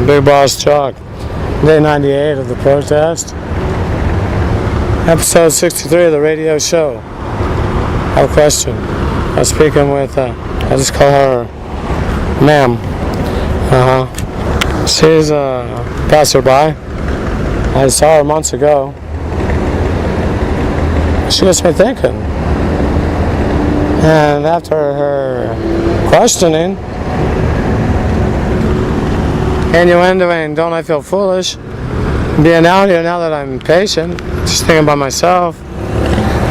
Bigbossjock, day 98 of the protest, episode 63 of the radio show. I have a question. I was speaking with, I just call her ma'am. She's a passerby. I saw her months ago. She gets me thinking. And after her questioning, innuendoing, don't I feel foolish being out here now that I'm patient, just thinking about myself.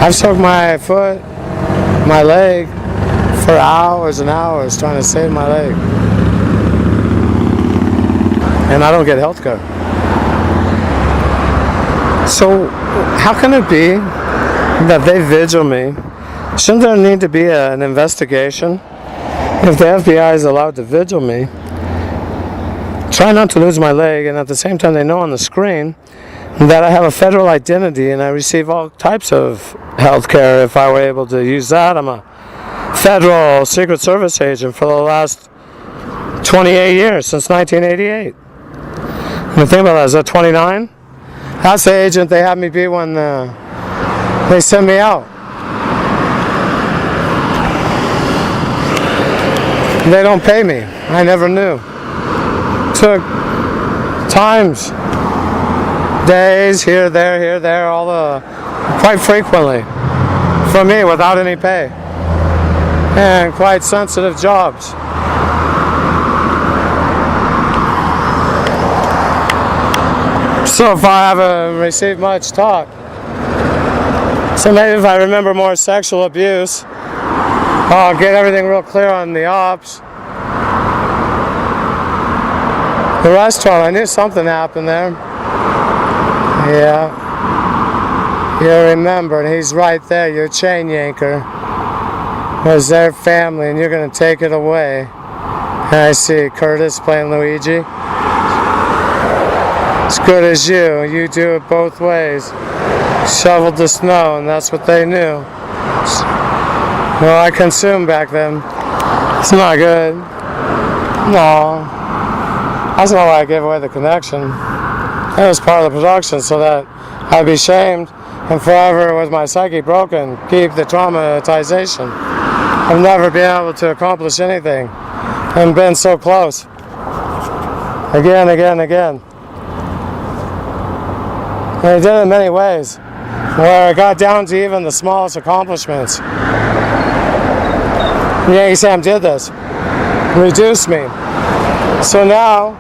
I've soaked my foot, my leg, for hours and hours trying to save my leg. And I don't get health care. So how can it be that they vigil me? Shouldn't there need to be an investigation? If the F.B.I. is allowed to vigil me, try not to lose my leg, and at the same time they know on the screen that I have a federal identity and I receive all types of health care if I were able to use that. I'm a federal Secret Service agent for the last 28 years, since 1988. And the thing about that, is that 29? That's the agent they had me be when they sent me out. They don't pay me. I never knew. Took times, days, here, there, quite frequently, for me without any pay, and quite sensitive jobs. So if I haven't received much talk, so maybe if I remember more sexual abuse, I'll get everything real clear on the ops. The restaurant, I knew something happened there. Yeah. You remember, and he's right there, your chain yanker. Was their family, and you're going to take it away. And I see Curtis playing Luigi. As good as you. You do it both ways. Shoveled the snow, and that's what they knew. Well, I consumed back then. It's not good. No. That's not why I gave away the connection. It was part of the production so that I'd be shamed and forever with my psyche broken, keep the traumatization. I've never been able to accomplish anything and been so close. Again. And I did it in many ways, where I got down to even the smallest accomplishments. Yankee Sam did this, reduced me. So now,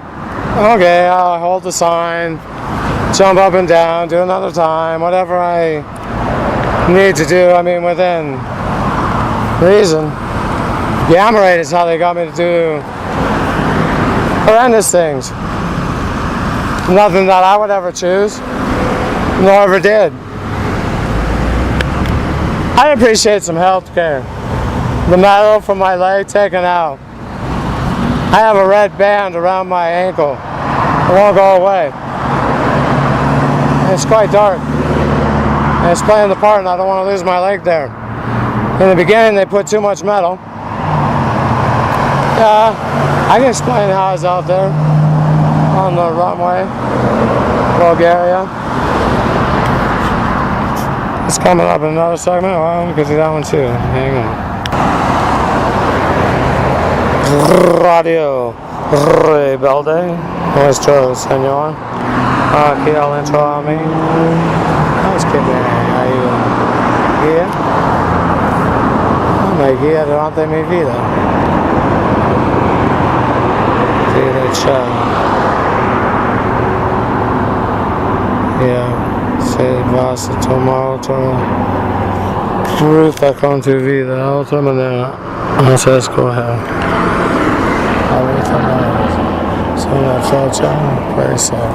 okay, I'll hold the sign, jump up and down, do another time, whatever I need to do, within reason. Gamma rate is how they got me to do horrendous things. Nothing that I would ever choose, nor ever did. I appreciate some health care. The metal from my leg taken out. I have a red band around my ankle. It won't go away. It's quite dark. And it's playing the part, and I don't want to lose my leg there. In the beginning, they put too much metal. Yeah, I can explain how I was out there on the runway, Bulgaria. It's coming up in another segment. Well, we can do that one too. Hang on. Radio Rebelde, nuestro señor, aquí al intro a mí. Es que me guía, guía durante mi vida. Derecha. Si vas a tomar otra ruta con tu vida, otra manera, vas a escoger. Ahorita no es una fecha, puede ser.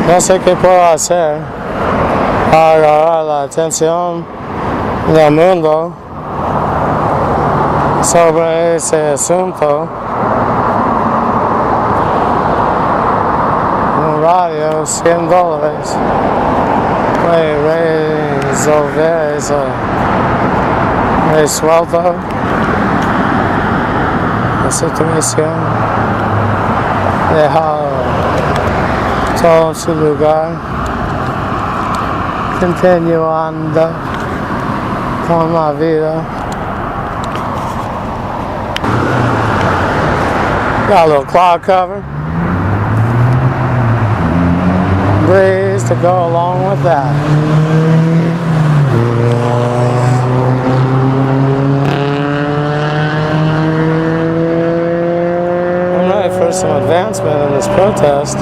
No sé qué puedo hacer para agarrar la atención del mundo sobre ese asunto. Un radio, $100. Puede resolver eso. resuelto la situación, dejado todo en su lugar, continuando con la vida. Got a little cloud cover, breeze to go along with that. I'm ready for some advancement in this protest. I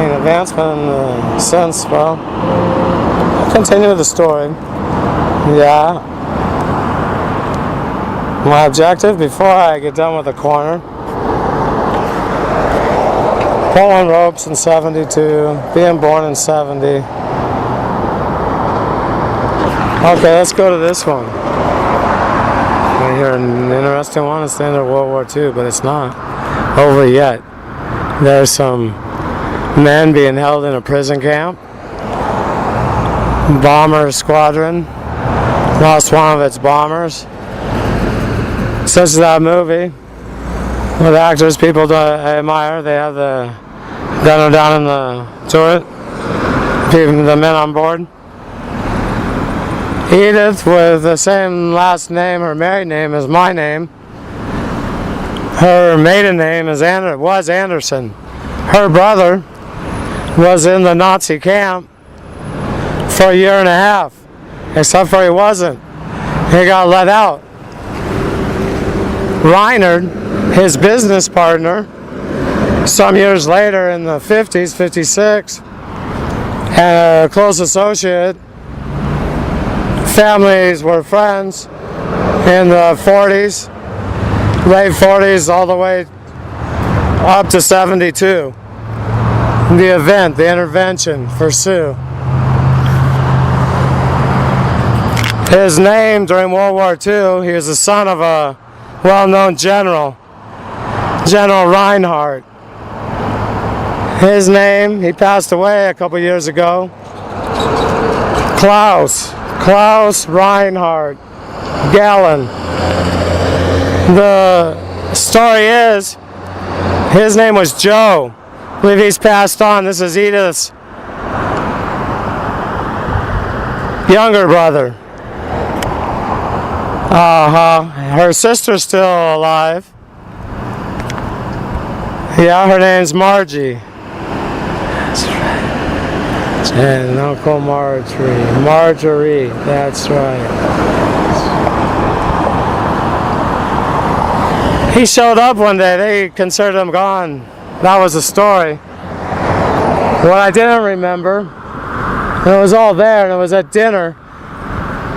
mean, advancement in the sense, well, I'll continue the story. Yeah. My objective before I get done with the corner, pulling ropes in 72, being born in 70. Okay, let's go to this one. I hear an interesting one. It's the end of World War II, but it's not over yet. There's some men being held in a prison camp. Bomber squadron lost one of its bombers. Such as that movie with actors people admire. They have the gunner down in the turret, the men on board. Edith, with the same last name, her married name is my name. Her maiden name was Anderson. Her brother was in the Nazi camp for a year and a half, except for he wasn't. He got let out. Reinhard, his business partner, some years later in the 50s, 56, and a close associate, families were friends in the 40s, late 40s, all the way up to 72. The event, the intervention for Sue. His name during World War II, he was the son of a well-known general, General Reinhardt. His name, he passed away a couple years ago, Klaus Reinhardt Gallon. The story is, his name was Joe. I believe he's passed on. This is Edith's younger brother. Her sister's still alive. Yeah, her name's Margie. That's right. And Uncle Marjorie, that's right. He showed up one day. They considered him gone. That was the story. What I didn't remember, and it was all there, and it was at dinner.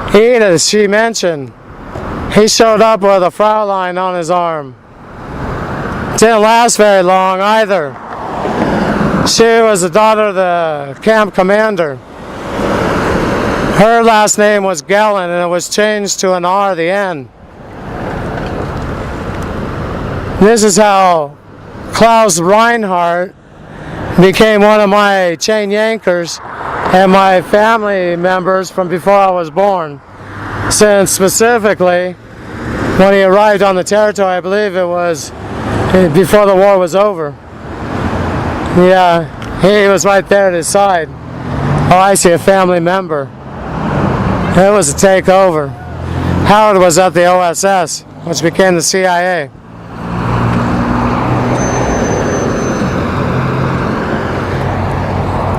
Edith, she mentioned, he showed up with a Fraulein on his arm. Didn't last very long either. She was the daughter of the camp commander. Her last name was Gellin, and it was changed to an R at the end. This is how Klaus Reinhardt became one of my chain yankers and my family members from before I was born. Since specifically, when he arrived on the territory, I believe it was before the war was over. Yeah, he was right there at his side. Oh, I see, a family member. It was a takeover. Howard was at the OSS, which became the CIA.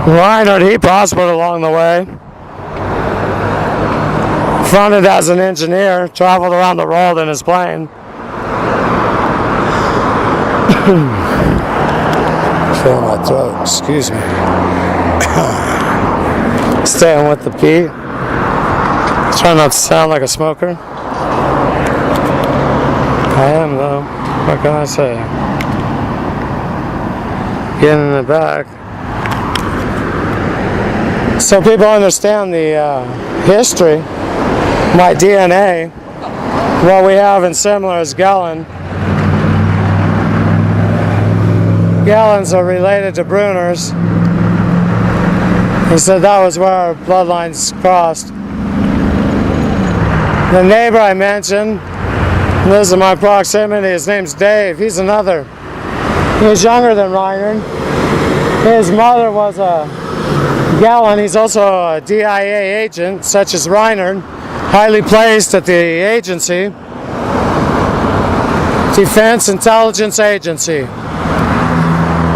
Reinhardt, he prospered along the way. Fronted as an engineer, traveled around the world in his plane. Feeling my throat, excuse me. Staying with the beat. Trying not to sound like a smoker. I am though. What can I say? Getting in the back. So people understand the history. My DNA, what we have in similar is Gellin. Gellins are related to Bruners. He said that was where our bloodlines crossed. The neighbor I mentioned, this is my proximity, his name's Dave. He's another. He's younger than Reiner. His mother was a Gallon. He's also a DIA agent, such as Reiner, highly placed at the agency, Defense Intelligence Agency,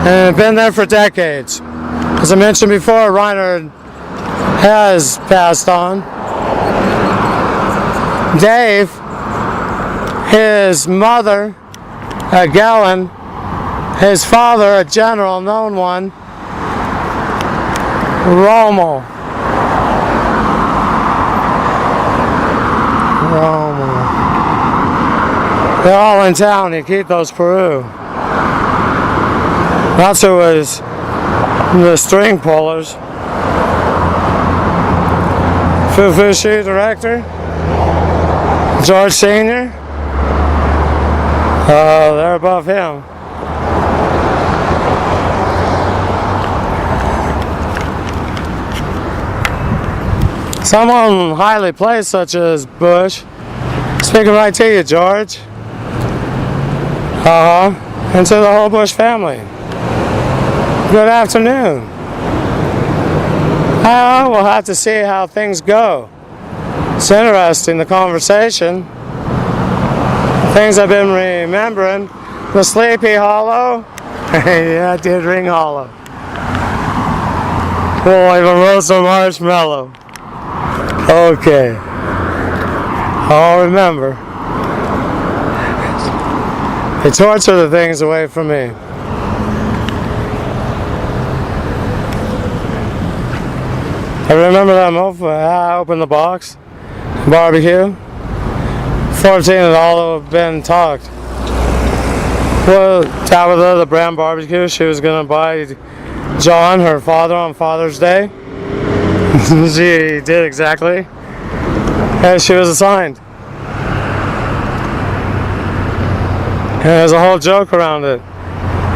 and been there for decades. As I mentioned before, Reiner has passed on. Dave, his mother, a Gallon, his father, a general, known one, Rommel. They're all in town, Iquitos, Peru. That's who was the string pullers. Fufushi director, George Sr. They're above him. Someone highly placed, such as Bush. Speaking right to you, George. And to the whole Bush family. Good afternoon. We'll have to see how things go. It's interesting, the conversation. Things I've been remembering. The Sleepy Hollow. Yeah, it did ring hollow. We'll even roast a marshmallow. Okay. I'll remember. They torture the things away from me. I remember that moment I opened the box, barbecue. 14 had all been talked. Well, Tabitha, the brand barbecue, she was going to buy John, her father, on Father's Day. She did exactly as she was assigned. And there's a whole joke around it.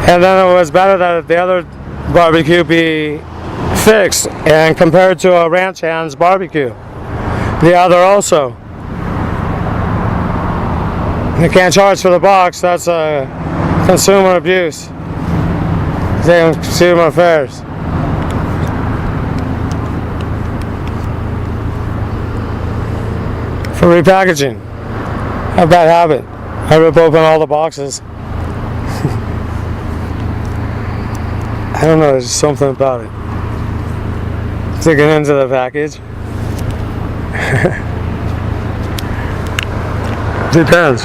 And then it was better that the other barbecue be fixed and compared to a ranch hand's barbecue. The other also. You can't charge for the box, that's consumer abuse. Consumer affairs. For repackaging. I have a bad habit. I rip open all the boxes. I don't know, there's something about it. Digging into the package. Depends.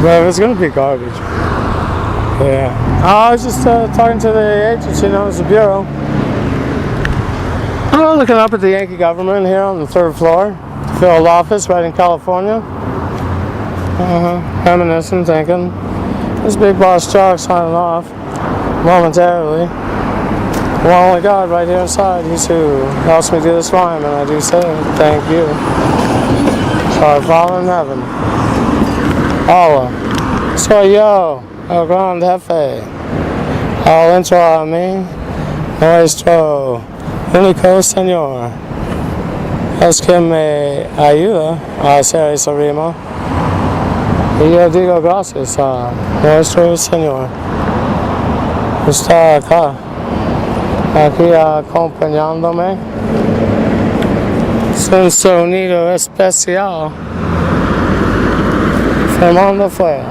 But if it's going to be garbage. Yeah. I was just talking to the agency known as the Bureau. I'm looking up at the Yankee government here on the 3rd floor. Field office right in California. Reminiscing, thinking. This Bigbossjock signing off momentarily. Well, only God right here inside. He's who helps me do this rhyme, and I do say thank you. Our Father in heaven. Allah. Soy yo, el gran jefe. Al entro a mí, nuestro único Señor. Es que me ayuda a hacer esa rima. Y yo digo gracias a nuestro Señor. Está acá, aquí acompañándome. Es un sonido especial. Fernando fuera.